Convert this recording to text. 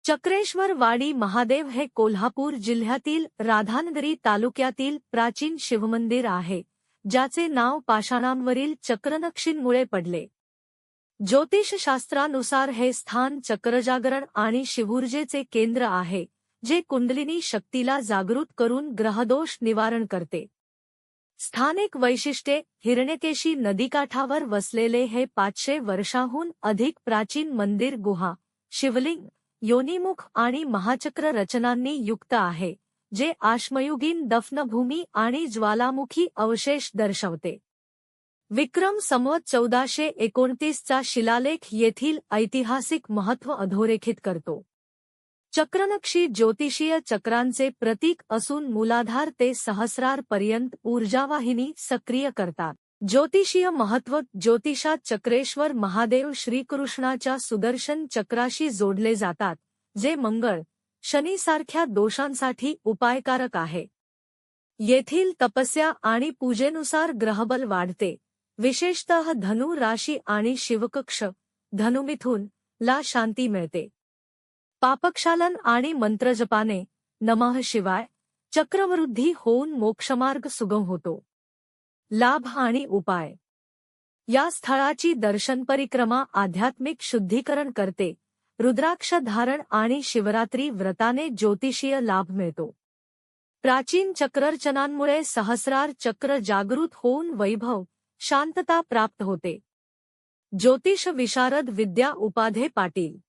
चक्रेश्वर वाडी महादेव हे कोल्हापूर जिल्ह्यातील राधानगरी तालुक्यातील प्राचीन शिवमंदिर आहे, ज्याचे नाव पाषाणांवरील चक्रनक्षींमुळे पडले. ज्योतिषशास्त्रानुसार हे स्थान चक्रजागरण आणि शिवऊर्जेचे केंद्र आहे, जे कुंडलिनी शक्तीला जागृत करून ग्रहदोष निवारण करते. स्थानिक वैशिष्ट्ये: हिरण्यकेशी नदीकाठावर वसलेले हे 500 वर्षांहून अधिक प्राचीन मंदिर गुहा, शिवलिंग, योनिमुख आणि महाचक्र रचनांनी युक्त आहे, जे आश्मयुगीन दफनभूमी आणि ज्वालामुखी अवशेष दर्शवते. विक्रम संवत 1429 चा शिलालेख येथील ऐतिहासिक महत्त्व अधोरेखित करतो. चक्रनक्षी ज्योतिषीय चक्रांचे प्रतीक असून मूलाधार ते सहस्रार पर्यंत ऊर्जावाहिनी सक्रिय करतात. ज्योतिषीय महत्त्व: ज्योतिषात चक्रेश्वर महादेव श्रीकृष्णाच्या सुदर्शन चक्राशी जोडले जातात, जे मंगळ, शनीसारख्या दोषांसाठी उपायकारक आहे. येथील तपस्या आणि पूजेनुसार ग्रहबल वाढते, विशेषतः धनु राशी आणि शिवकक्ष, धनुमिथुन ला शांती मिळते. पापक्षालन आणि मंत्रजपाने नमः शिवाय चक्रवृद्धी होऊन मोक्षमार्ग सुगम होतो. लाभ आणि उपाय: या स्थळाची दर्शन परिक्रमा आध्यात्मिक शुद्धीकरण करते. रुद्राक्ष धारण आणि शिवरात्री व्रताने ज्योतिषीय लाभ मिळतो. प्राचीन चक्ररचनांमुळे सहस्रार चक्र जागृत होऊन वैभव, शांतता प्राप्त होते. ज्योतिष विशारद विद्या उपाध्ये पाटील.